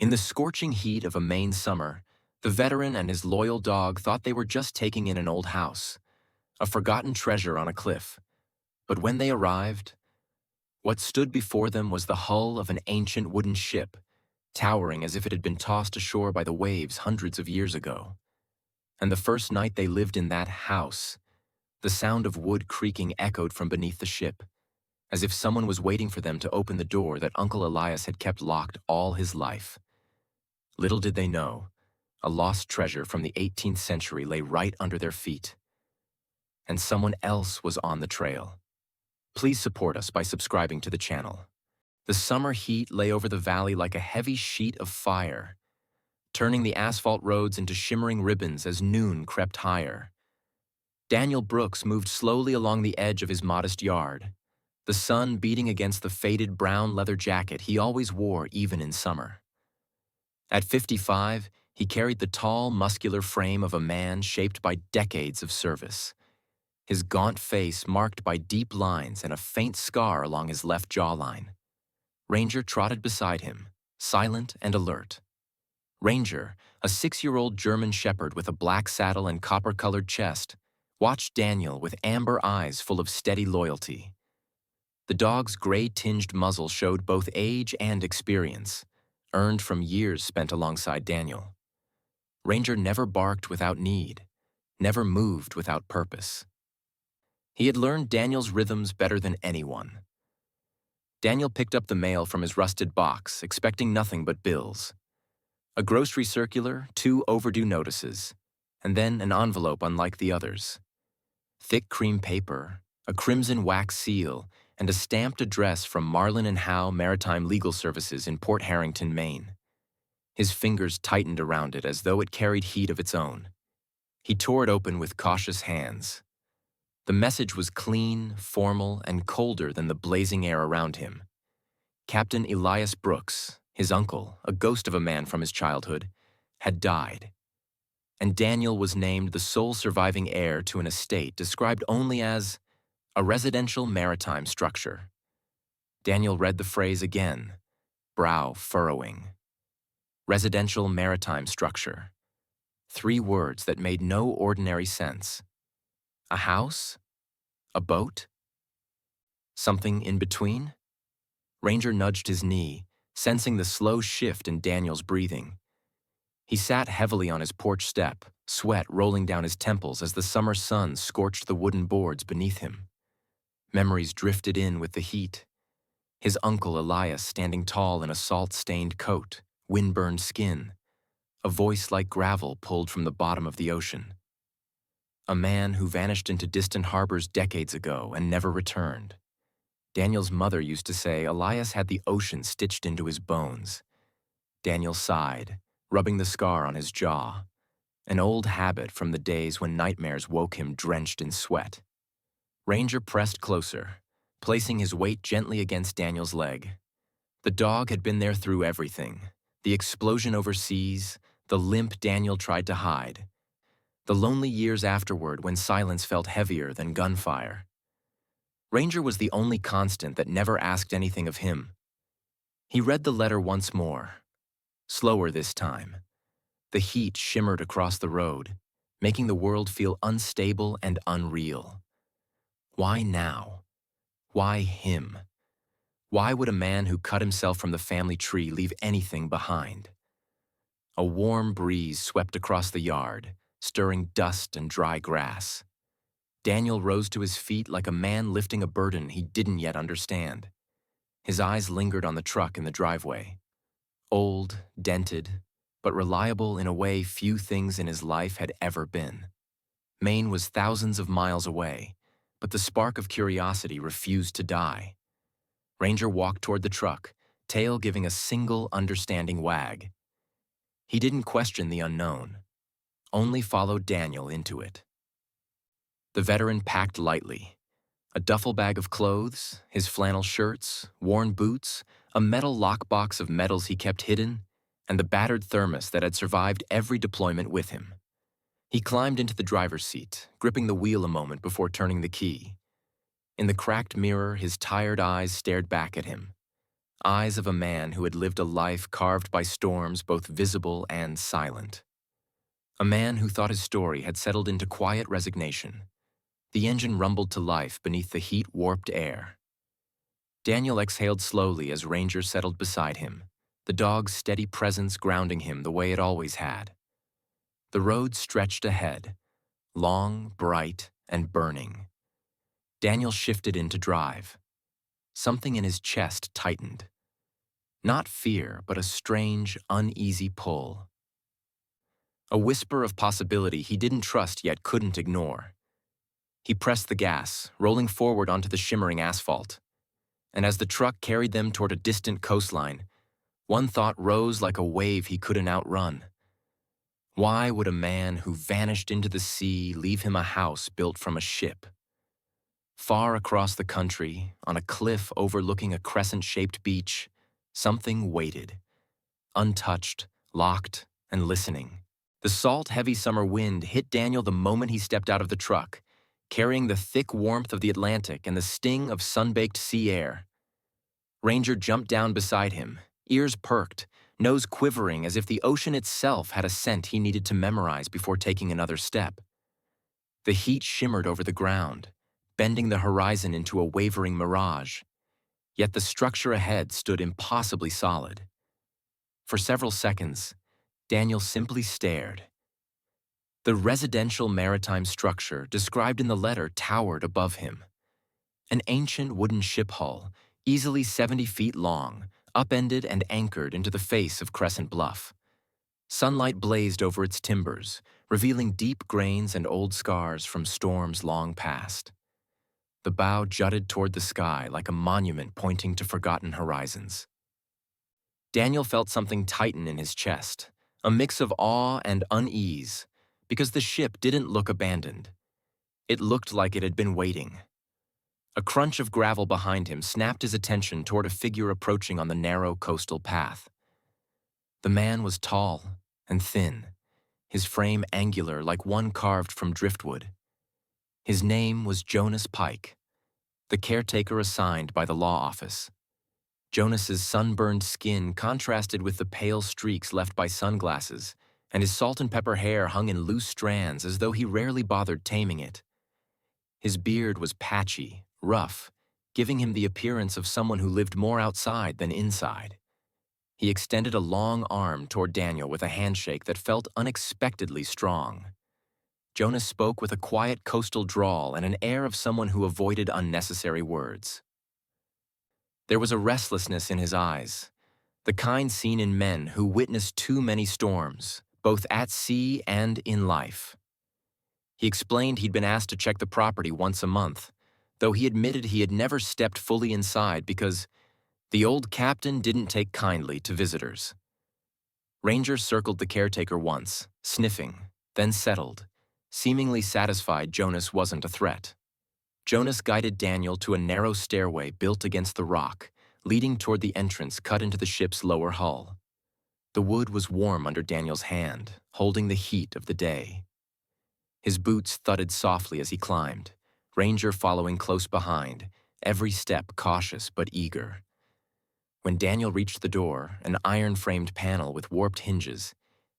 In the scorching heat of a Maine summer, the veteran and his loyal dog thought they were just taking in an old house, a forgotten treasure on a cliff. But when they arrived, what stood before them was the hull of an ancient wooden ship, towering as if it had been tossed ashore by the waves hundreds of years ago. And the first night they lived in that house, the sound of wood creaking echoed from beneath the ship, as if someone was waiting for them to open the door that Uncle Elias had kept locked all his life. Little did they know, a lost treasure from the 18th century lay right under their feet. And someone else was on the trail. Please support us by subscribing to the channel. The summer heat lay over the valley like a heavy sheet of fire, turning the asphalt roads into shimmering ribbons as noon crept higher. Daniel Brooks moved slowly along the edge of his modest yard, the sun beating against the faded brown leather jacket he always wore even in summer. At 55, he carried the tall, muscular frame of a man shaped by decades of service, his gaunt face marked by deep lines and a faint scar along his left jawline. Ranger trotted beside him, silent and alert. Ranger, a 6-year-old German shepherd with a black saddle and copper-colored chest, watched Daniel with amber eyes full of steady loyalty. The dog's gray-tinged muzzle showed both age and experience, earned from years spent alongside Daniel. Ranger never barked without need, never moved without purpose. He had learned Daniel's rhythms better than anyone. Daniel picked up the mail from his rusted box, expecting nothing but bills. A grocery circular, 2 overdue notices, and then an envelope unlike the others. Thick cream paper, a crimson wax seal, and a stamped address from Marlin and Howe Maritime Legal Services in Port Harrington, Maine. His fingers tightened around it as though it carried heat of its own. He tore it open with cautious hands. The message was clean, formal, and colder than the blazing air around him. Captain Elias Brooks, his uncle, a ghost of a man from his childhood, had died. And Daniel was named the sole surviving heir to an estate described only as a residential maritime structure. Daniel read the phrase again, brow furrowing. Residential maritime structure. 3 words that made no ordinary sense. A house? A boat? Something in between? Ranger nudged his knee, sensing the slow shift in Daniel's breathing. He sat heavily on his porch step, sweat rolling down his temples as the summer sun scorched the wooden boards beneath him. Memories drifted in with the heat. His uncle Elias standing tall in a salt-stained coat, wind-burned skin, a voice like gravel pulled from the bottom of the ocean. A man who vanished into distant harbors decades ago and never returned. Daniel's mother used to say Elias had the ocean stitched into his bones. Daniel sighed, rubbing the scar on his jaw, an old habit from the days when nightmares woke him drenched in sweat. Ranger pressed closer, placing his weight gently against Daniel's leg. The dog had been there through everything, the explosion overseas, the limp Daniel tried to hide, the lonely years afterward when silence felt heavier than gunfire. Ranger was the only constant that never asked anything of him. He read the letter once more, slower this time. The heat shimmered across the road, making the world feel unstable and unreal. Why now? Why him? Why would a man who cut himself from the family tree leave anything behind? A warm breeze swept across the yard, stirring dust and dry grass. Daniel rose to his feet like a man lifting a burden he didn't yet understand. His eyes lingered on the truck in the driveway. Old, dented, but reliable in a way few things in his life had ever been. Maine was thousands of miles away, but the spark of curiosity refused to die. Ranger walked toward the truck, tail giving a single understanding wag. He didn't question the unknown, only followed Daniel into it. The veteran packed lightly. A duffel bag of clothes, his flannel shirts, worn boots, a metal lockbox of medals he kept hidden, and the battered thermos that had survived every deployment with him. He climbed into the driver's seat, gripping the wheel a moment before turning the key. In the cracked mirror, his tired eyes stared back at him. eyes of a man who had lived a life carved by storms both visible and silent. A man who thought his story had settled into quiet resignation. The engine rumbled to life beneath the heat-warped air. Daniel exhaled slowly as Ranger settled beside him, the dog's steady presence grounding him the way it always had. The road stretched ahead, long, bright, and burning. Daniel shifted into drive. Something in his chest tightened. Not fear, but a strange, uneasy pull. A whisper of possibility he didn't trust yet couldn't ignore. He pressed the gas, rolling forward onto the shimmering asphalt. And as the truck carried them toward a distant coastline, one thought rose like a wave he couldn't outrun. Why would a man who vanished into the sea leave him a house built from a ship? Far across the country, on a cliff overlooking a crescent-shaped beach, something waited, untouched, locked, and listening. The salt, heavy summer wind hit Daniel the moment he stepped out of the truck, carrying the thick warmth of the Atlantic and the sting of sun-baked sea air. Ranger jumped down beside him, ears perked, nose quivering as if the ocean itself had a scent he needed to memorize before taking another step. The heat shimmered over the ground, bending the horizon into a wavering mirage. Yet the structure ahead stood impossibly solid. For several seconds, Daniel simply stared. The residential maritime structure described in the letter towered above him. An ancient wooden ship hull, easily 70 feet long, upended and anchored into the face of Crescent Bluff. Sunlight blazed over its timbers, revealing deep grains and old scars from storms long past. The bow jutted toward the sky like a monument pointing to forgotten horizons. Daniel felt something tighten in his chest, a mix of awe and unease, because the ship didn't look abandoned. It looked like it had been waiting. A crunch of gravel behind him snapped his attention toward a figure approaching on the narrow coastal path. The man was tall and thin, his frame angular like one carved from driftwood. His name was Jonas Pike, the caretaker assigned by the law office. Jonas's sunburned skin contrasted with the pale streaks left by sunglasses, and his salt and pepper hair hung in loose strands as though he rarely bothered taming it. His beard was patchy, rough, giving him the appearance of someone who lived more outside than inside. He extended a long arm toward Daniel with a handshake that felt unexpectedly strong. Jonas spoke with a quiet coastal drawl and an air of someone who avoided unnecessary words. There was a restlessness in his eyes, the kind seen in men who witness too many storms, both at sea and in life. He explained he'd been asked to check the property once a month, though he admitted he had never stepped fully inside because the old captain didn't take kindly to visitors. Ranger circled the caretaker once, sniffing, then settled, seemingly satisfied Jonas wasn't a threat. Jonas guided Daniel to a narrow stairway built against the rock, leading toward the entrance cut into the ship's lower hull. The wood was warm under Daniel's hand, holding the heat of the day. His boots thudded softly as he climbed, Ranger following close behind, every step cautious but eager. When Daniel reached the door, an iron-framed panel with warped hinges,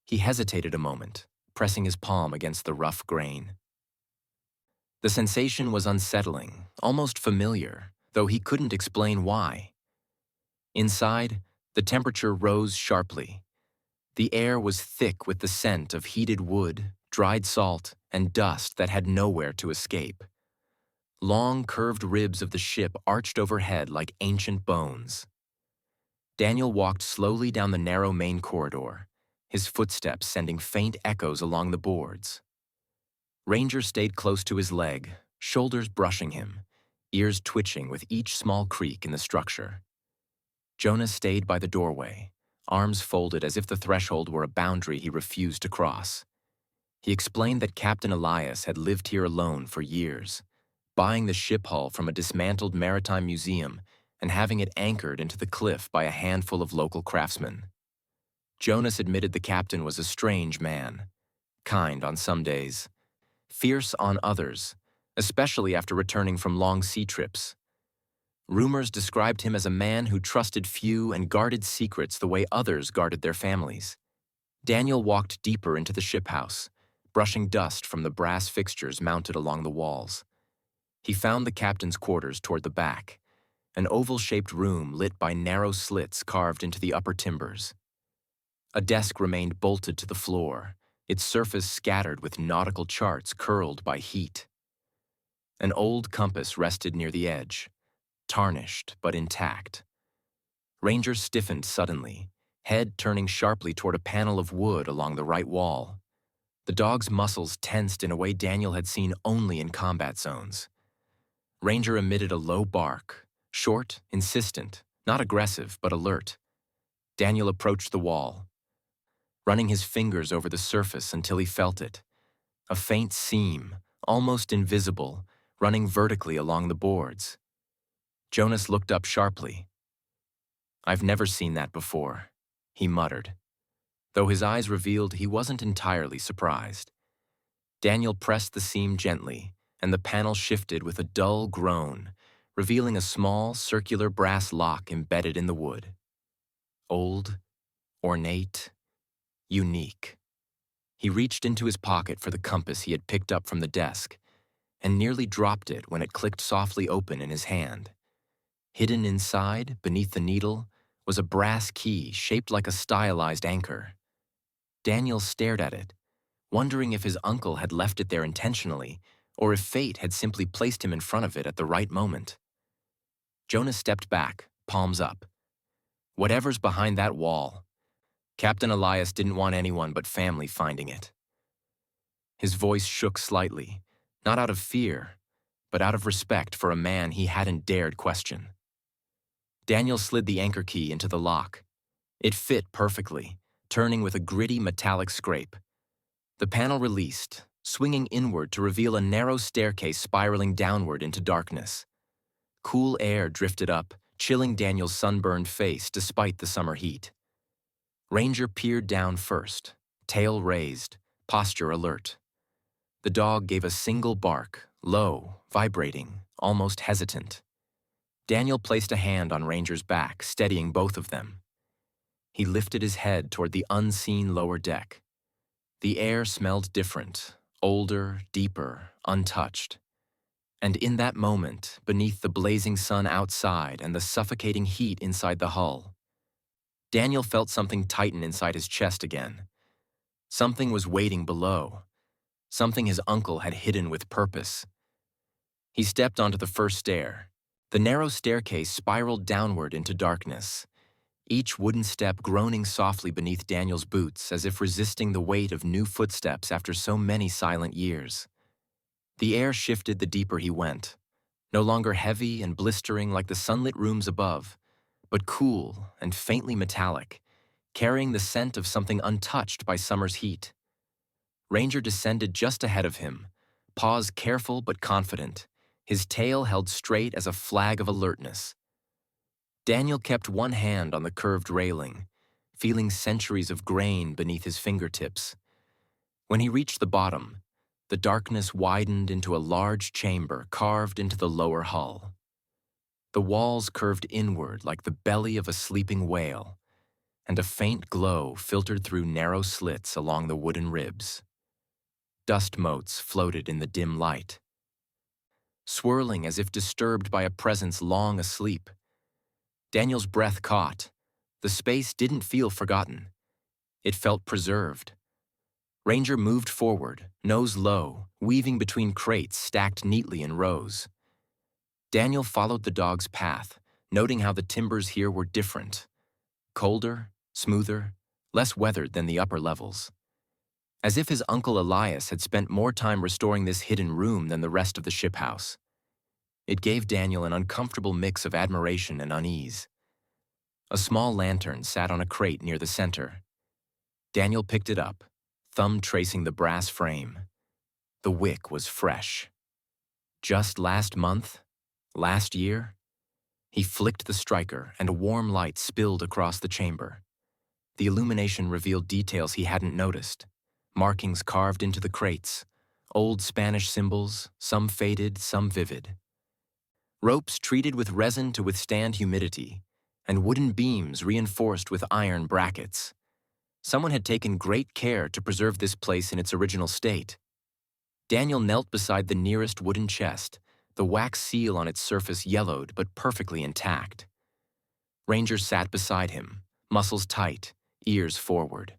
he hesitated a moment, pressing his palm against the rough grain. The sensation was unsettling, almost familiar, though he couldn't explain why. Inside, the temperature rose sharply. The air was thick with the scent of heated wood, dried salt, and dust that had nowhere to escape. Long, curved ribs of the ship arched overhead like ancient bones. Daniel walked slowly down the narrow main corridor, his footsteps sending faint echoes along the boards. Ranger stayed close to his leg, shoulders brushing him, ears twitching with each small creak in the structure. Jonas stayed by the doorway, arms folded as if the threshold were a boundary he refused to cross. He explained that Captain Elias had lived here alone for years, buying the ship hull from a dismantled maritime museum and having it anchored into the cliff by a handful of local craftsmen. Jonas admitted the captain was a strange man, kind on some days, fierce on others, especially after returning from long sea trips. Rumors described him as a man who trusted few and guarded secrets the way others guarded their families. Daniel walked deeper into the ship house, brushing dust from the brass fixtures mounted along the walls. He found the captain's quarters toward the back, an oval-shaped room lit by narrow slits carved into the upper timbers. A desk remained bolted to the floor, its surface scattered with nautical charts curled by heat. An old compass rested near the edge, tarnished but intact. Ranger stiffened suddenly, head turning sharply toward a panel of wood along the right wall. The dog's muscles tensed in a way Daniel had seen only in combat zones. Ranger emitted a low bark, short, insistent, not aggressive but alert. Daniel approached the wall, running his fingers over the surface until he felt it. A faint seam, almost invisible, running vertically along the boards. Jonas looked up sharply. "I've never seen that before," he muttered, though his eyes revealed he wasn't entirely surprised. Daniel pressed the seam gently, and the panel shifted with a dull groan, revealing a small, circular brass lock embedded in the wood. Old, ornate, unique. He reached into his pocket for the compass he had picked up from the desk, and nearly dropped it when it clicked softly open in his hand. Hidden inside, beneath the needle, was a brass key shaped like a stylized anchor. Daniel stared at it, wondering if his uncle had left it there intentionally, or if fate had simply placed him in front of it at the right moment. Jonas stepped back, palms up. Whatever's behind that wall, Captain Elias didn't want anyone but family finding it. His voice shook slightly, not out of fear, but out of respect for a man he hadn't dared question. Daniel slid the anchor key into the lock. It fit perfectly, turning with a gritty metallic scrape. The panel released, swinging inward to reveal a narrow staircase spiraling downward into darkness. Cool air drifted up, chilling Daniel's sunburned face despite the summer heat. Ranger peered down first, tail raised, posture alert. The dog gave a single bark, low, vibrating, almost hesitant. Daniel placed a hand on Ranger's back, steadying both of them. He lifted his head toward the unseen lower deck. The air smelled different, older, deeper, untouched. And in that moment, beneath the blazing sun outside and the suffocating heat inside the hull, Daniel felt something tighten inside his chest again. Something was waiting below. Something his uncle had hidden with purpose. He stepped onto the first stair. The narrow staircase spiraled downward into darkness, each wooden step groaning softly beneath Daniel's boots as if resisting the weight of new footsteps after so many silent years. The air shifted the deeper he went, no longer heavy and blistering like the sunlit rooms above, but cool and faintly metallic, carrying the scent of something untouched by summer's heat. Ranger descended just ahead of him, paws careful but confident, his tail held straight as a flag of alertness. Daniel kept one hand on the curved railing, feeling centuries of grain beneath his fingertips. When he reached the bottom, the darkness widened into a large chamber carved into the lower hull. The walls curved inward like the belly of a sleeping whale, and a faint glow filtered through narrow slits along the wooden ribs. Dust motes floated in the dim light, swirling as if disturbed by a presence long asleep. Daniel's breath caught. The space didn't feel forgotten. It felt preserved. Ranger moved forward, nose low, weaving between crates stacked neatly in rows. Daniel followed the dog's path, noting how the timbers here were different. Colder, smoother, less weathered than the upper levels. As if his uncle Elias had spent more time restoring this hidden room than the rest of the ship house. It gave Daniel an uncomfortable mix of admiration and unease. A small lantern sat on a crate near the center. Daniel picked it up, thumb tracing the brass frame. The wick was fresh. Just last month? Last year? He flicked the striker, and a warm light spilled across the chamber. The illumination revealed details he hadn't noticed. Markings carved into the crates, old Spanish symbols, some faded, some vivid. ropes treated with resin to withstand humidity, and wooden beams reinforced with iron brackets. Someone had taken great care to preserve this place in its original state. Daniel knelt beside the nearest wooden chest, the wax seal on its surface yellowed but perfectly intact. Ranger sat beside him, muscles tight, ears forward.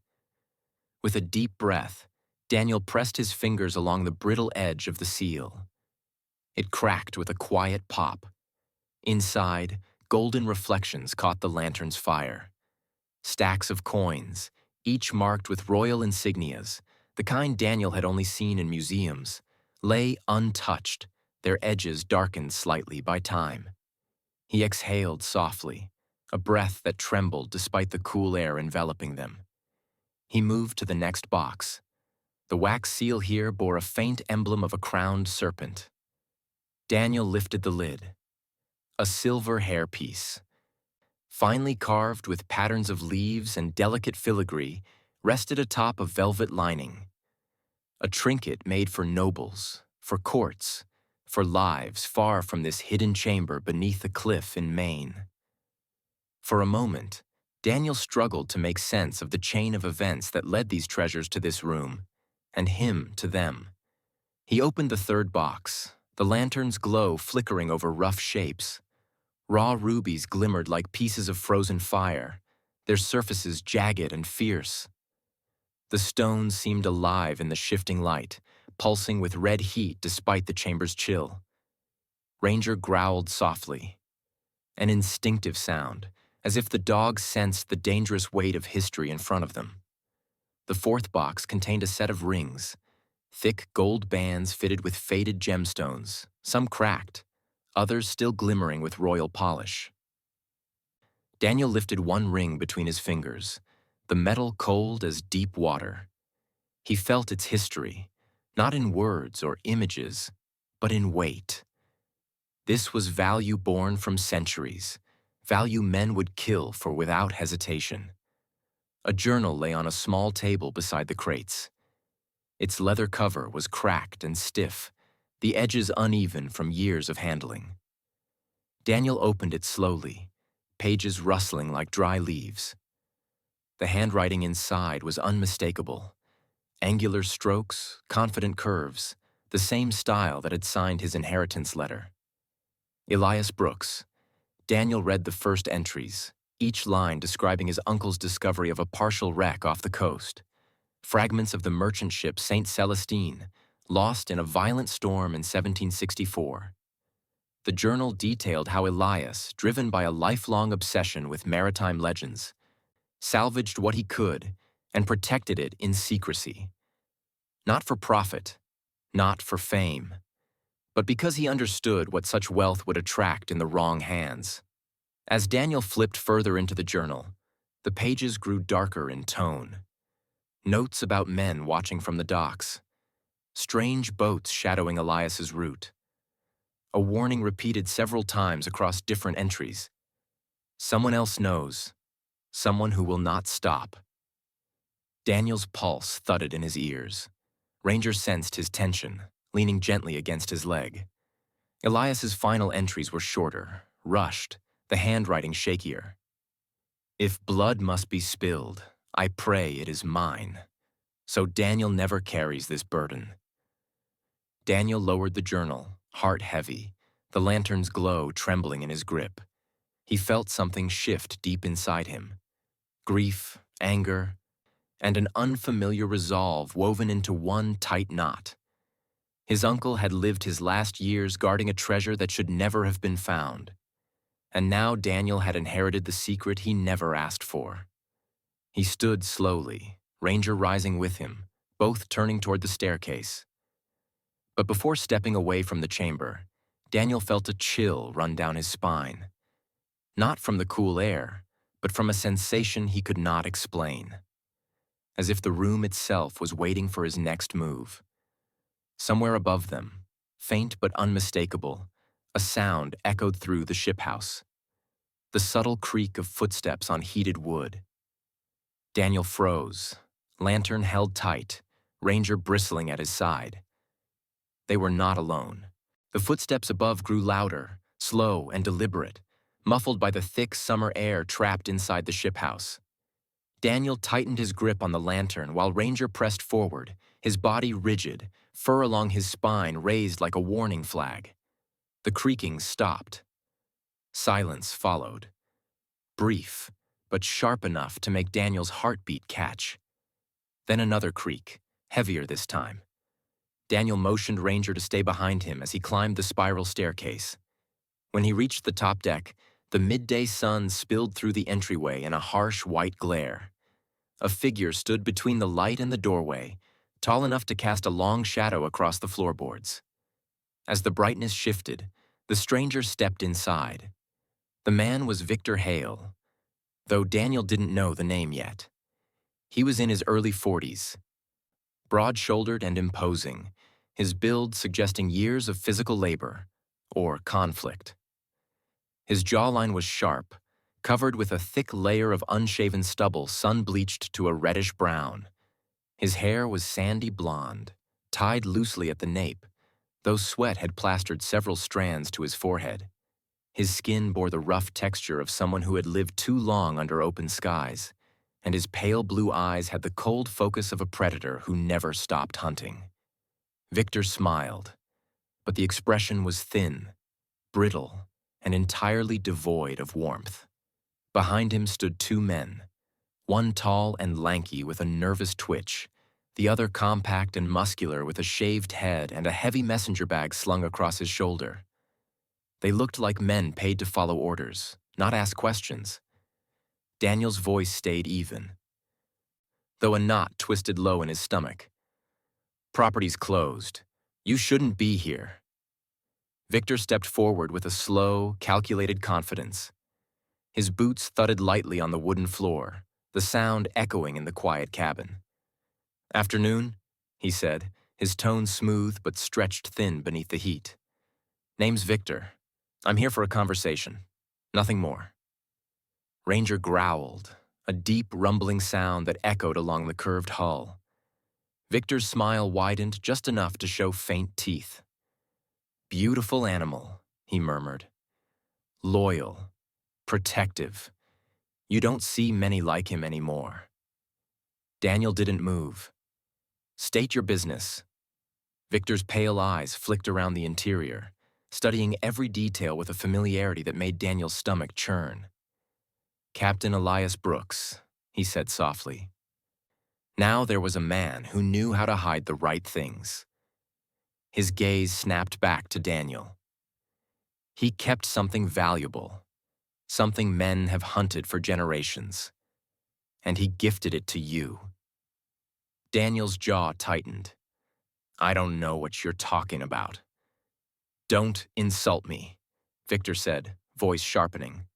With a deep breath, Daniel pressed his fingers along the brittle edge of the seal. It cracked with a quiet pop. Inside, golden reflections caught the lantern's fire. Stacks of coins, each marked with royal insignias, the kind Daniel had only seen in museums, lay untouched, their edges darkened slightly by time. He exhaled softly, a breath that trembled despite the cool air enveloping them. He moved to the next box. The wax seal here bore a faint emblem of a crowned serpent. Daniel lifted the lid. A silver hairpiece, finely carved with patterns of leaves and delicate filigree, rested atop a velvet lining. A trinket made for nobles, for courts, for lives far from this hidden chamber beneath a cliff in Maine. For a moment, Daniel struggled to make sense of the chain of events that led these treasures to this room, and him to them. He opened the third box, the lantern's glow flickering over rough shapes. Raw rubies glimmered like pieces of frozen fire, their surfaces jagged and fierce. The stones seemed alive in the shifting light, pulsing with red heat despite the chamber's chill. Ranger growled softly, an instinctive sound, as if the dog sensed the dangerous weight of history in front of them. The fourth box contained a set of rings, thick gold bands fitted with faded gemstones, some cracked, others still glimmering with royal polish. Daniel lifted one ring between his fingers, the metal cold as deep water. He felt its history, not in words or images, but in weight. This was value born from centuries, value men would kill for without hesitation. A journal lay on a small table beside the crates. Its leather cover was cracked and stiff, the edges uneven from years of handling. Daniel opened it slowly, pages rustling like dry leaves. The handwriting inside was unmistakable. Angular strokes, confident curves, the same style that had signed his inheritance letter. Elias Brooks. Daniel read the first entries, each line describing his uncle's discovery of a partial wreck off the coast. Fragments of the merchant ship St. Celestine, lost in a violent storm in 1764. The journal detailed how Elias, driven by a lifelong obsession with maritime legends, salvaged what he could and protected it in secrecy. Not for profit, not for fame, but because he understood what such wealth would attract in the wrong hands. As Daniel flipped further into the journal, the pages grew darker in tone. Notes about men watching from the docks. Strange boats shadowing Elias's route. A warning repeated several times across different entries. Someone else knows. Someone who will not stop. Daniel's pulse thudded in his ears. Ranger sensed his tension, leaning gently against his leg. Elias's final entries were shorter, rushed, the handwriting shakier. If blood must be spilled, I pray it is mine. So Daniel never carries this burden. Daniel lowered the journal, heart heavy, the lantern's glow trembling in his grip. He felt something shift deep inside him. Grief, anger, and an unfamiliar resolve woven into one tight knot. His uncle had lived his last years guarding a treasure that should never have been found. And now Daniel had inherited the secret he never asked for. He stood slowly, Ranger rising with him, both turning toward the staircase. But before stepping away from the chamber, Daniel felt a chill run down his spine. Not from the cool air, but from a sensation he could not explain. As if the room itself was waiting for his next move. Somewhere above them, faint but unmistakable, a sound echoed through the ship house. The subtle creak of footsteps on heated wood. Daniel froze, lantern held tight, Ranger bristling at his side. They were not alone. The footsteps above grew louder, slow and deliberate, muffled by the thick summer air trapped inside the ship house. Daniel tightened his grip on the lantern while Ranger pressed forward, his body rigid, fur along his spine raised like a warning flag. The creaking stopped. Silence followed. Brief, but sharp enough to make Daniel's heartbeat catch. Then another creak, heavier this time. Daniel motioned Ranger to stay behind him as he climbed the spiral staircase. When he reached the top deck, the midday sun spilled through the entryway in a harsh white glare. A figure stood between the light and the doorway, tall enough to cast a long shadow across the floorboards. As the brightness shifted, the stranger stepped inside. The man was Victor Hale, though Daniel didn't know the name yet. He was in his early 40s, broad-shouldered and imposing, his build suggesting years of physical labor, or conflict. His jawline was sharp, covered with a thick layer of unshaven stubble sun-bleached to a reddish brown. His hair was sandy blonde, tied loosely at the nape, though sweat had plastered several strands to his forehead. His skin bore the rough texture of someone who had lived too long under open skies, and his pale blue eyes had the cold focus of a predator who never stopped hunting. Victor smiled, but the expression was thin, brittle, and entirely devoid of warmth. Behind him stood two men, one tall and lanky with a nervous twitch, the other compact and muscular with a shaved head and a heavy messenger bag slung across his shoulder. They looked like men paid to follow orders, not ask questions. Daniel's voice stayed even, though a knot twisted low in his stomach. "Property's closed. You shouldn't be here." Victor stepped forward with a slow, calculated confidence. His boots thudded lightly on the wooden floor, the sound echoing in the quiet cabin. "Afternoon," he said, his tone smooth but stretched thin beneath the heat. "Name's Victor. I'm here for a conversation. Nothing more." Ranger growled, a deep, rumbling sound that echoed along the curved hull. Victor's smile widened just enough to show faint teeth. "Beautiful animal," he murmured. "Loyal, protective. You don't see many like him anymore." Daniel didn't move. "State your business." Victor's pale eyes flicked around the interior, studying every detail with a familiarity that made Daniel's stomach churn. "Captain Elias Brooks," he said softly. Now there was a man who knew how to hide the right things. His gaze snapped back to Daniel. He kept something valuable, something men have hunted for generations, and he gifted it to you. Daniel's jaw tightened. "I don't know what you're talking about." "Don't insult me," Victor said, voice sharpening.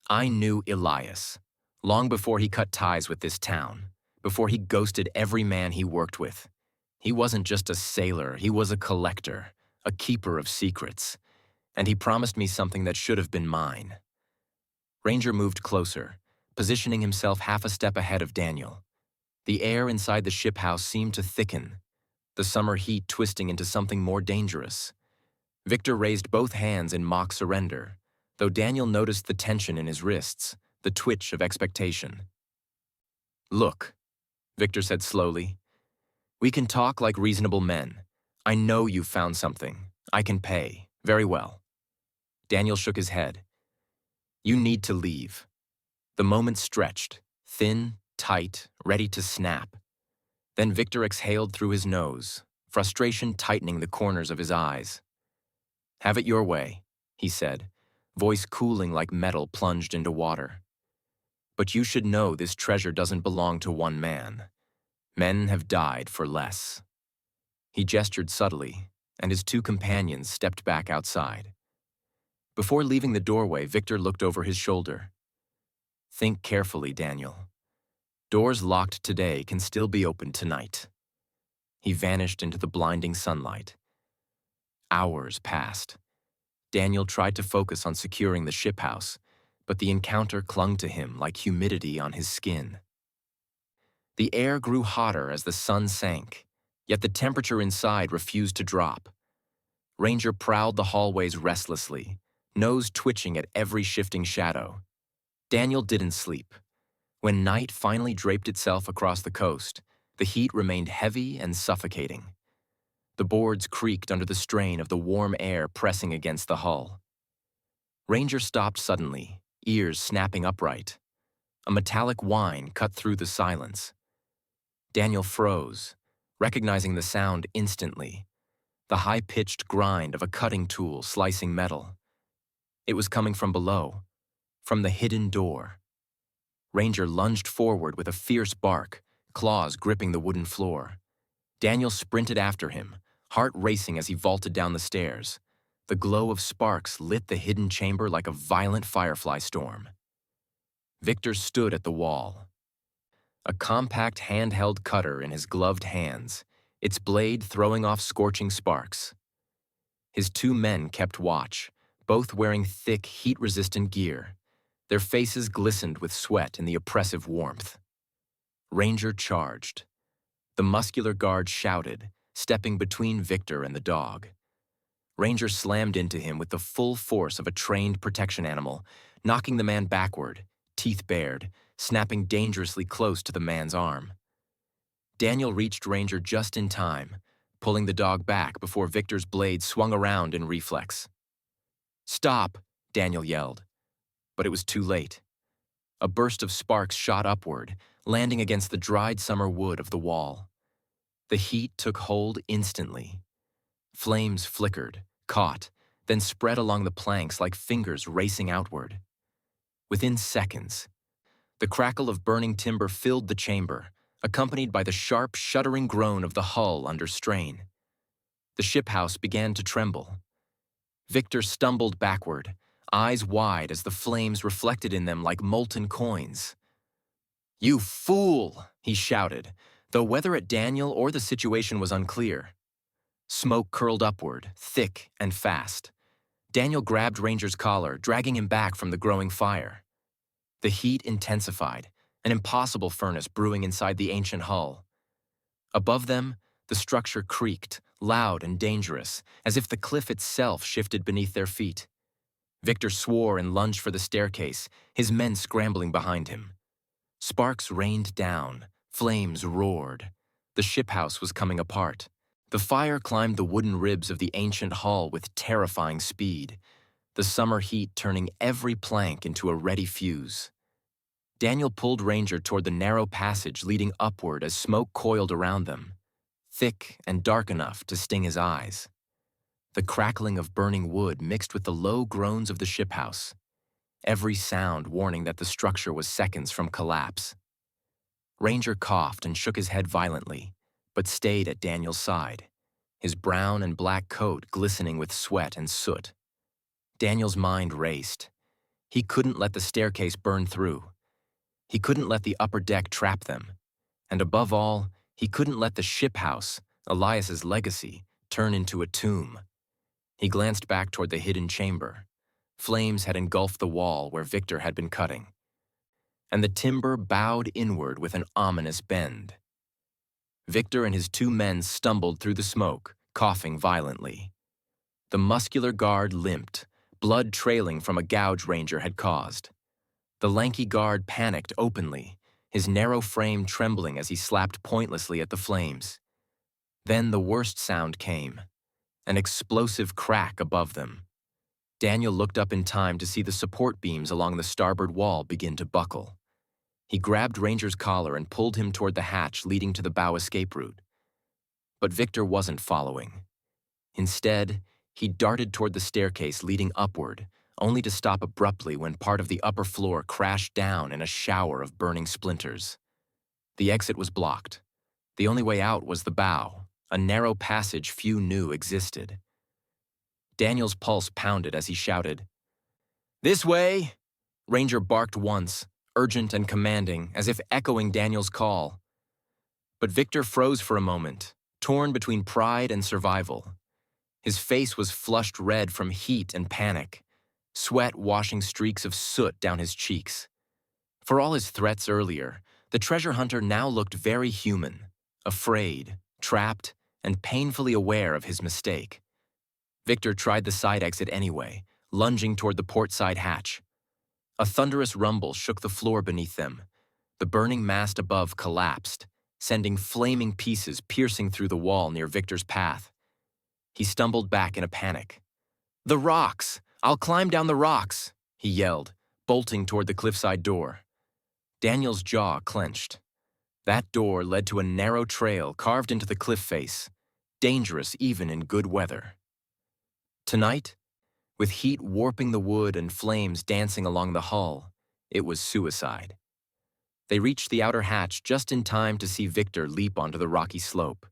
"I knew Elias, long before he cut ties with this town, before he ghosted every man he worked with. He wasn't just a sailor, he was a collector, a keeper of secrets, and he promised me something that should have been mine." Ranger moved closer, positioning himself half a step ahead of Daniel. The air inside the ship house seemed to thicken, the summer heat twisting into something more dangerous. Victor raised both hands in mock surrender, though Daniel noticed the tension in his wrists, the twitch of expectation. "Look," Victor said slowly, "we can talk like reasonable men. I know you've found something. I can pay. Very well." Daniel shook his head. "You need to leave." The moment stretched, thin, tight, ready to snap. Then Victor exhaled through his nose, frustration tightening the corners of his eyes. "Have it your way," he said, voice cooling like metal plunged into water. "But you should know this treasure doesn't belong to one man. Men have died for less." He gestured subtly, and his two companions stepped back outside. Before leaving the doorway, Victor looked over his shoulder. "Think carefully, Daniel. Doors locked today can still be opened tonight." He vanished into the blinding sunlight. Hours passed. Daniel tried to focus on securing the ship house, but the encounter clung to him like humidity on his skin. The air grew hotter as the sun sank, yet the temperature inside refused to drop. Ranger prowled the hallways restlessly, nose twitching at every shifting shadow. Daniel didn't sleep. When night finally draped itself across the coast, the heat remained heavy and suffocating. The boards creaked under the strain of the warm air pressing against the hull. Ranger stopped suddenly, ears snapping upright. A metallic whine cut through the silence. Daniel froze, recognizing the sound instantly, the high-pitched grind of a cutting tool slicing metal. It was coming from below, from the hidden door. Ranger lunged forward with a fierce bark, claws gripping the wooden floor. Daniel sprinted after him, heart racing as he vaulted down the stairs. The glow of sparks lit the hidden chamber like a violent firefly storm. Victor stood at the wall, a compact handheld cutter in his gloved hands, its blade throwing off scorching sparks. His two men kept watch, both wearing thick, heat-resistant gear. Their faces glistened with sweat in the oppressive warmth. Ranger charged. The muscular guard shouted, stepping between Victor and the dog. Ranger slammed into him with the full force of a trained protection animal, knocking the man backward, teeth bared, snapping dangerously close to the man's arm. Daniel reached Ranger just in time, pulling the dog back before Victor's blade swung around in reflex. "Stop!" Daniel yelled. But it was too late. A burst of sparks shot upward, landing against the dried summer wood of the wall. The heat took hold instantly. Flames flickered, caught, then spread along the planks like fingers racing outward. Within seconds, the crackle of burning timber filled the chamber, accompanied by the sharp, shuddering groan of the hull under strain. The ship house began to tremble. Victor stumbled backward, eyes wide as the flames reflected in them like molten coins. "You fool!" he shouted, though whether at Daniel or the situation was unclear. Smoke curled upward, thick and fast. Daniel grabbed Ranger's collar, dragging him back from the growing fire. The heat intensified, an impossible furnace brewing inside the ancient hull. Above them, the structure creaked, loud and dangerous, as if the cliff itself shifted beneath their feet. Victor swore and lunged for the staircase, his men scrambling behind him. Sparks rained down, flames roared. The ship house was coming apart. The fire climbed the wooden ribs of the ancient hull with terrifying speed, the summer heat turning every plank into a ready fuse. Daniel pulled Ranger toward the narrow passage leading upward as smoke coiled around them, thick and dark enough to sting his eyes. The crackling of burning wood mixed with the low groans of the ship house, every sound warning that the structure was seconds from collapse. Ranger coughed and shook his head violently, but stayed at Daniel's side, his brown and black coat glistening with sweat and soot. Daniel's mind raced. He couldn't let the staircase burn through. He couldn't let the upper deck trap them. And above all, he couldn't let the ship house, Elias's legacy, turn into a tomb. He glanced back toward the hidden chamber. Flames had engulfed the wall where Victor had been cutting, and the timber bowed inward with an ominous bend. Victor and his two men stumbled through the smoke, coughing violently. The muscular guard limped, blood trailing from a gouge Ranger had caused. The lanky guard panicked openly, his narrow frame trembling as he slapped pointlessly at the flames. Then the worst sound came, an explosive crack above them. Daniel looked up in time to see the support beams along the starboard wall begin to buckle. He grabbed Ranger's collar and pulled him toward the hatch leading to the bow escape route. But Victor wasn't following. Instead, he darted toward the staircase leading upward, only to stop abruptly when part of the upper floor crashed down in a shower of burning splinters. The exit was blocked. The only way out was the bow, a narrow passage few knew existed. Daniel's pulse pounded as he shouted, "This way!" Ranger barked once, urgent and commanding, as if echoing Daniel's call. But Victor froze for a moment, torn between pride and survival. His face was flushed red from heat and panic, sweat washing streaks of soot down his cheeks. For all his threats earlier, the treasure hunter now looked very human, afraid, trapped, and painfully aware of his mistake. Victor tried the side exit anyway, lunging toward the port side hatch. A thunderous rumble shook the floor beneath them. The burning mast above collapsed, sending flaming pieces piercing through the wall near Victor's path. He stumbled back in a panic. "The rocks! I'll climb down the rocks!" he yelled, bolting toward the cliffside door. Daniel's jaw clenched. That door led to a narrow trail carved into the cliff face, dangerous even in good weather. Tonight, with heat warping the wood and flames dancing along the hull, it was suicide. They reached the outer hatch just in time to see Victor leap onto the rocky slope.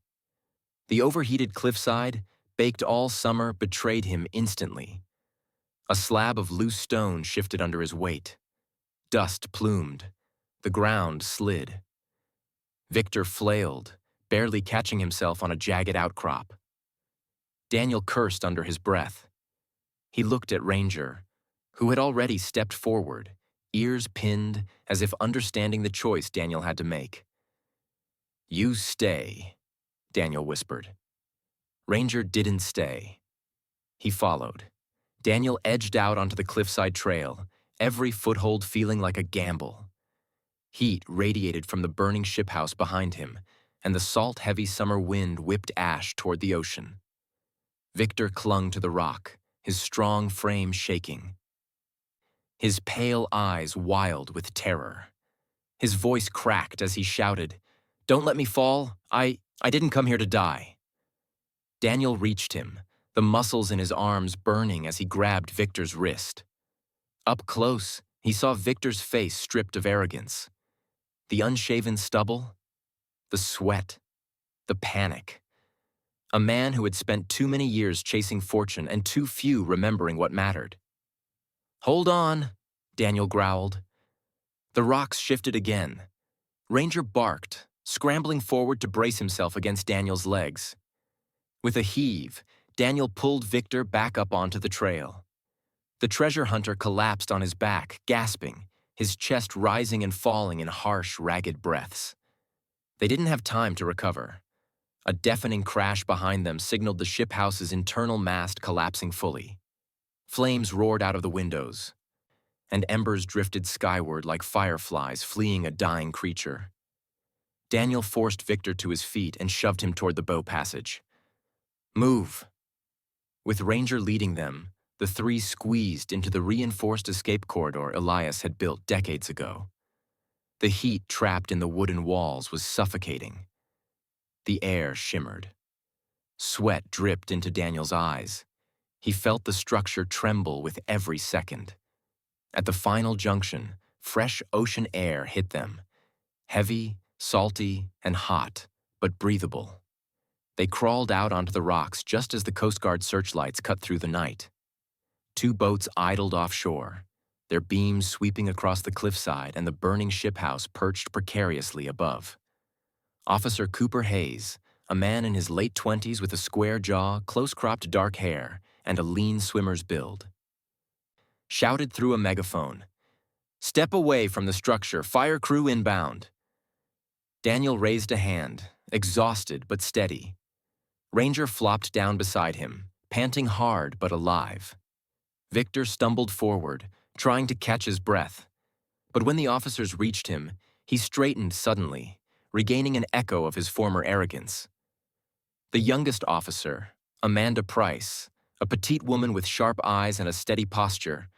The overheated cliffside, baked all summer, betrayed him instantly. A slab of loose stone shifted under his weight. Dust plumed. The ground slid. Victor flailed, barely catching himself on a jagged outcrop. Daniel cursed under his breath. He looked at Ranger, who had already stepped forward, ears pinned as if understanding the choice Daniel had to make. "You stay," Daniel whispered. Ranger didn't stay. He followed. Daniel edged out onto the cliffside trail, every foothold feeling like a gamble. Heat radiated from the burning ship house behind him, and the salt-heavy summer wind whipped ash toward the ocean. Victor clung to the rock, his strong frame shaking. His pale eyes wild with terror. His voice cracked as he shouted, "Don't let me fall! I didn't come here to die." Daniel reached him, the muscles in his arms burning as he grabbed Victor's wrist. Up close, he saw Victor's face stripped of arrogance. The unshaven stubble, the sweat, the panic. A man who had spent too many years chasing fortune and too few remembering what mattered. "Hold on," Daniel growled. The rocks shifted again. Ranger barked, scrambling forward to brace himself against Daniel's legs. With a heave, Daniel pulled Victor back up onto the trail. The treasure hunter collapsed on his back, gasping, his chest rising and falling in harsh, ragged breaths. They didn't have time to recover. A deafening crash behind them signaled the ship house's internal mast collapsing fully. Flames roared out of the windows, and embers drifted skyward like fireflies fleeing a dying creature. Daniel forced Victor to his feet and shoved him toward the bow passage. "Move!" With Ranger leading them, the three squeezed into the reinforced escape corridor Elias had built decades ago. The heat trapped in the wooden walls was suffocating. The air shimmered. Sweat dripped into Daniel's eyes. He felt the structure tremble with every second. At the final junction, fresh ocean air hit them. Heavy, salty, and hot, but breathable. They crawled out onto the rocks just as the Coast Guard searchlights cut through the night. Two boats idled offshore, their beams sweeping across the cliffside and the burning ship house perched precariously above. Officer Cooper Hayes, a man in his late 20s with a square jaw, close-cropped dark hair, and a lean swimmer's build, shouted through a megaphone, "Step away from the structure, fire crew inbound." Daniel raised a hand, exhausted but steady. Ranger flopped down beside him, panting hard but alive. Victor stumbled forward, trying to catch his breath. But when the officers reached him, he straightened suddenly, regaining an echo of his former arrogance. The youngest officer, Amanda Price, a petite woman with sharp eyes and a steady posture,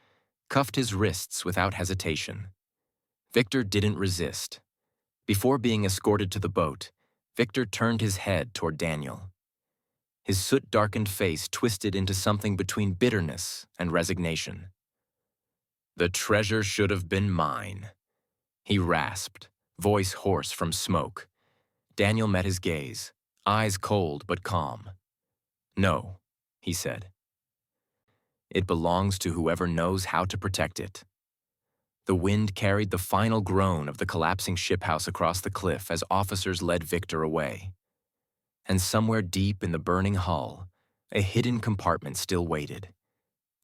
cuffed his wrists without hesitation. Victor didn't resist. Before being escorted to the boat, Victor turned his head toward Daniel. His soot-darkened face twisted into something between bitterness and resignation. "The treasure should have been mine," he rasped, voice hoarse from smoke. Daniel met his gaze, eyes cold but calm. "No," he said. "It belongs to whoever knows how to protect it." The wind carried the final groan of the collapsing ship house across the cliff as officers led Victor away. And somewhere deep in the burning hull, a hidden compartment still waited,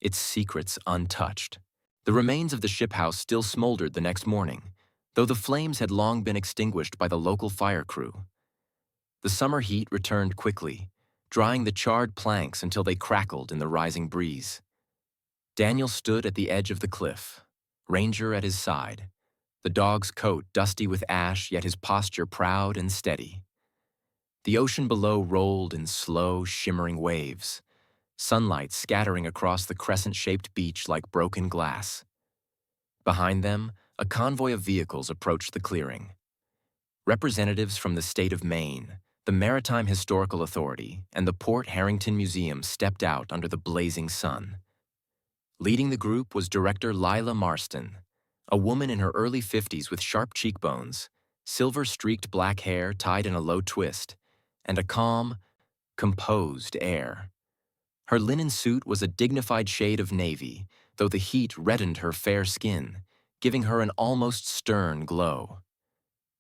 its secrets untouched. The remains of the ship house still smoldered the next morning, though the flames had long been extinguished by the local fire crew. The summer heat returned quickly, drying the charred planks until they crackled in the rising breeze. Daniel stood at the edge of the cliff, Ranger at his side, the dog's coat dusty with ash, yet his posture proud and steady. The ocean below rolled in slow, shimmering waves, sunlight scattering across the crescent-shaped beach like broken glass. Behind them, a convoy of vehicles approached the clearing. Representatives from the state of Maine, the Maritime Historical Authority, and the Port Harrington Museum stepped out under the blazing sun. Leading the group was director Lila Marston, a woman in her early 50s with sharp cheekbones, silver-streaked black hair tied in a low twist, and a calm, composed air. Her linen suit was a dignified shade of navy, though the heat reddened her fair skin, giving her an almost stern glow.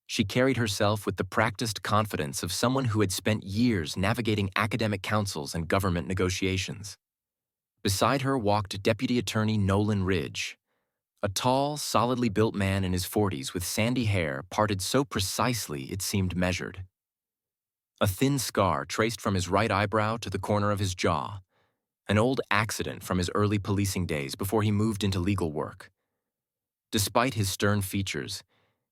She carried herself with the practiced confidence of someone who had spent years navigating academic councils and government negotiations. Beside her walked Deputy Attorney Nolan Ridge, a tall, solidly built man in his 40s with sandy hair parted so precisely it seemed measured. A thin scar traced from his right eyebrow to the corner of his jaw, an old accident from his early policing days before he moved into legal work. Despite his stern features,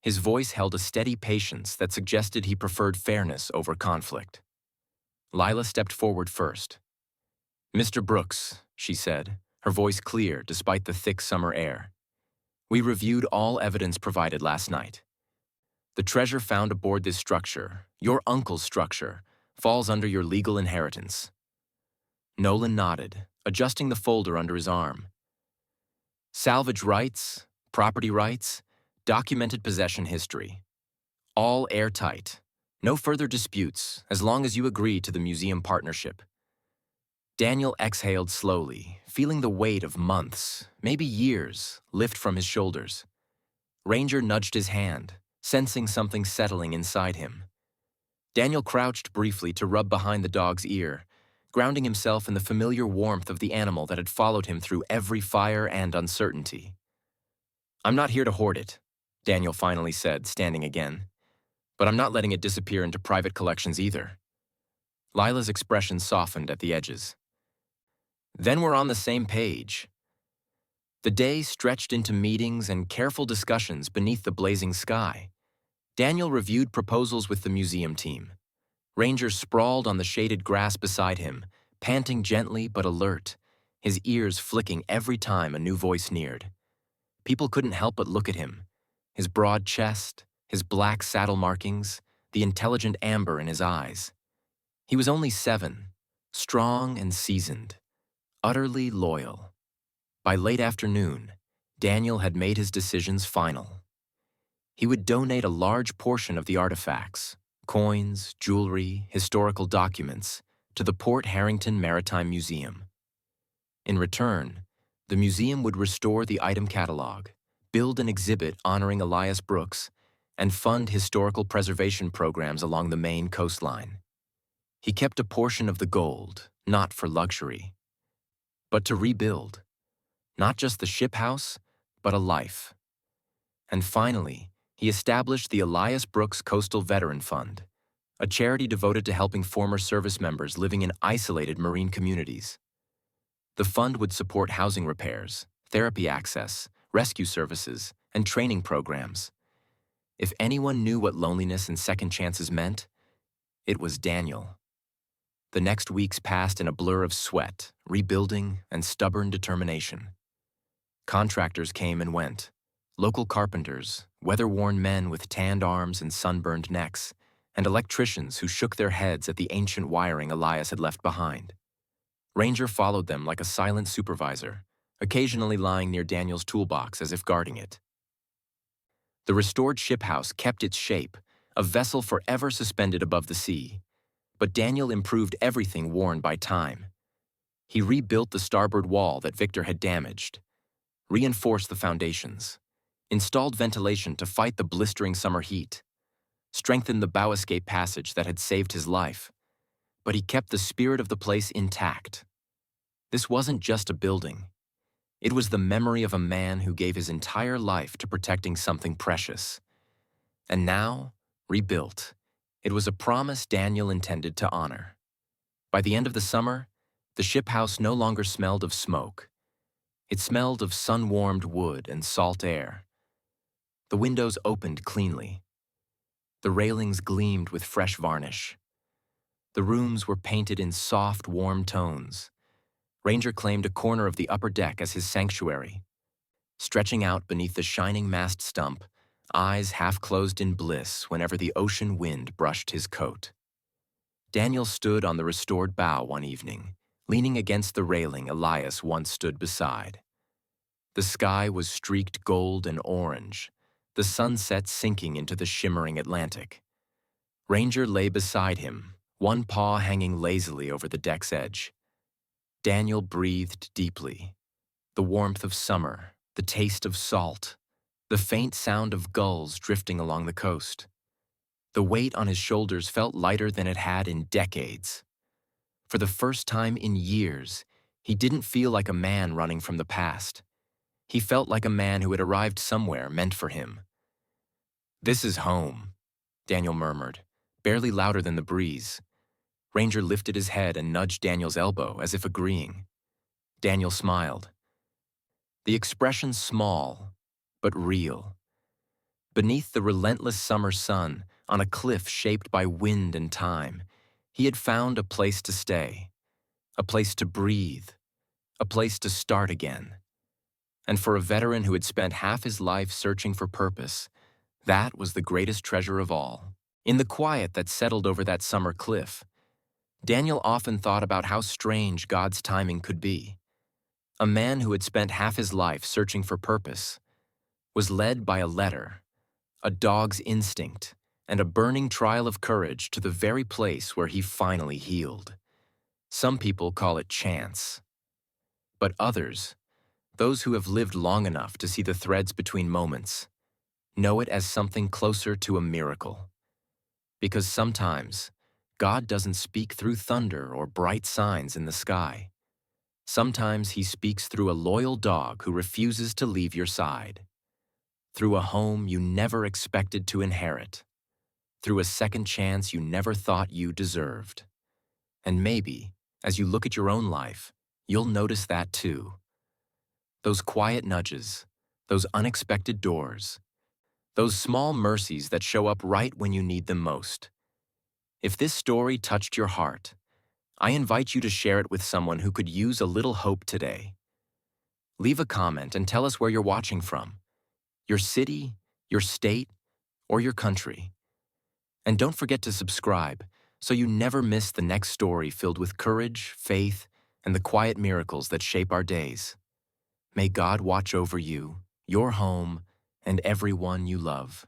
his voice held a steady patience that suggested he preferred fairness over conflict. Lila stepped forward first. "Mr. Brooks," she said, her voice clear despite the thick summer air. "We reviewed all evidence provided last night. The treasure found aboard this structure, your uncle's structure, falls under your legal inheritance." Nolan nodded, adjusting the folder under his arm. "Salvage rights, property rights, documented possession history. All airtight. No further disputes, as long as you agree to the museum partnership." Daniel exhaled slowly, feeling the weight of months, maybe years, lift from his shoulders. Ranger nudged his hand, sensing something settling inside him. Daniel crouched briefly to rub behind the dog's ear, grounding himself in the familiar warmth of the animal that had followed him through every fire and uncertainty. "I'm not here to hoard it," Daniel finally said, standing again. "But I'm not letting it disappear into private collections either." Lila's expression softened at the edges. "Then we're on the same page." The day stretched into meetings and careful discussions beneath the blazing sky. Daniel reviewed proposals with the museum team. Ranger sprawled on the shaded grass beside him, panting gently but alert, his ears flicking every time a new voice neared. People couldn't help but look at him, his broad chest, his black saddle markings, the intelligent amber in his eyes. He was only 7, strong and seasoned, utterly loyal. By late afternoon, Daniel had made his decisions final. He would donate a large portion of the artifacts, coins, jewelry, historical documents, to the Port Harrington Maritime Museum. In return, the museum would restore the item catalog, build an exhibit honoring Elias Brooks, and fund historical preservation programs along the Maine coastline. He kept a portion of the gold, not for luxury, but to rebuild, not just the ship house, but a life. And finally, he established the Elias Brooks Coastal Veteran Fund, a charity devoted to helping former service members living in isolated marine communities. The fund would support housing repairs, therapy access, rescue services, and training programs. If anyone knew what loneliness and second chances meant, it was Daniel. The next weeks passed in a blur of sweat, rebuilding, and stubborn determination. Contractors came and went. Local carpenters, weather-worn men with tanned arms and sunburned necks, and electricians who shook their heads at the ancient wiring Elias had left behind. Ranger followed them like a silent supervisor, occasionally lying near Daniel's toolbox as if guarding it. The restored ship house kept its shape, a vessel forever suspended above the sea. But Daniel improved everything worn by time. He rebuilt the starboard wall that Victor had damaged, reinforced the foundations, installed ventilation to fight the blistering summer heat, strengthened the bow escape passage that had saved his life. But he kept the spirit of the place intact. This wasn't just a building. It was the memory of a man who gave his entire life to protecting something precious. And now, rebuilt, it was a promise Daniel intended to honor. By the end of the summer, the ship house no longer smelled of smoke. It smelled of sun-warmed wood and salt air. The windows opened cleanly. The railings gleamed with fresh varnish. The rooms were painted in soft, warm tones. Ranger claimed a corner of the upper deck as his sanctuary. Stretching out beneath the shining mast stump, eyes half closed in bliss whenever the ocean wind brushed his coat. Daniel stood on the restored bow one evening, leaning against the railing Elias once stood beside. The sky was streaked gold and orange, the sunset sinking into the shimmering Atlantic. Ranger lay beside him, one paw hanging lazily over the deck's edge. Daniel breathed deeply. The warmth of summer, the taste of salt, the faint sound of gulls drifting along the coast. The weight on his shoulders felt lighter than it had in decades. For the first time in years, he didn't feel like a man running from the past. He felt like a man who had arrived somewhere meant for him. "This is home," Daniel murmured, barely louder than the breeze. Ranger lifted his head and nudged Daniel's elbow as if agreeing. Daniel smiled. The expression small, but real. Beneath the relentless summer sun, on a cliff shaped by wind and time, he had found a place to stay, a place to breathe, a place to start again. And for a veteran who had spent half his life searching for purpose, that was the greatest treasure of all. In the quiet that settled over that summer cliff, Daniel often thought about how strange God's timing could be. A man who had spent half his life searching for purpose was led by a letter, a dog's instinct, and a burning trial of courage to the very place where he finally healed. Some people call it chance. But others, those who have lived long enough to see the threads between moments, know it as something closer to a miracle. Because sometimes, God doesn't speak through thunder or bright signs in the sky. Sometimes he speaks through a loyal dog who refuses to leave your side. Through a home you never expected to inherit. Through a second chance you never thought you deserved. And maybe, as you look at your own life, you'll notice that too. Those quiet nudges, those unexpected doors, those small mercies that show up right when you need them most. If this story touched your heart, I invite you to share it with someone who could use a little hope today. Leave a comment and tell us where you're watching from, your city, your state, or your country. And don't forget to subscribe so you never miss the next story filled with courage, faith, and the quiet miracles that shape our days. May God watch over you, your home, and everyone you love.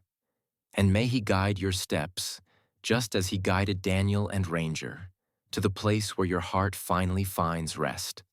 And may he guide your steps, just as he guided Daniel and Ranger, to the place where your heart finally finds rest.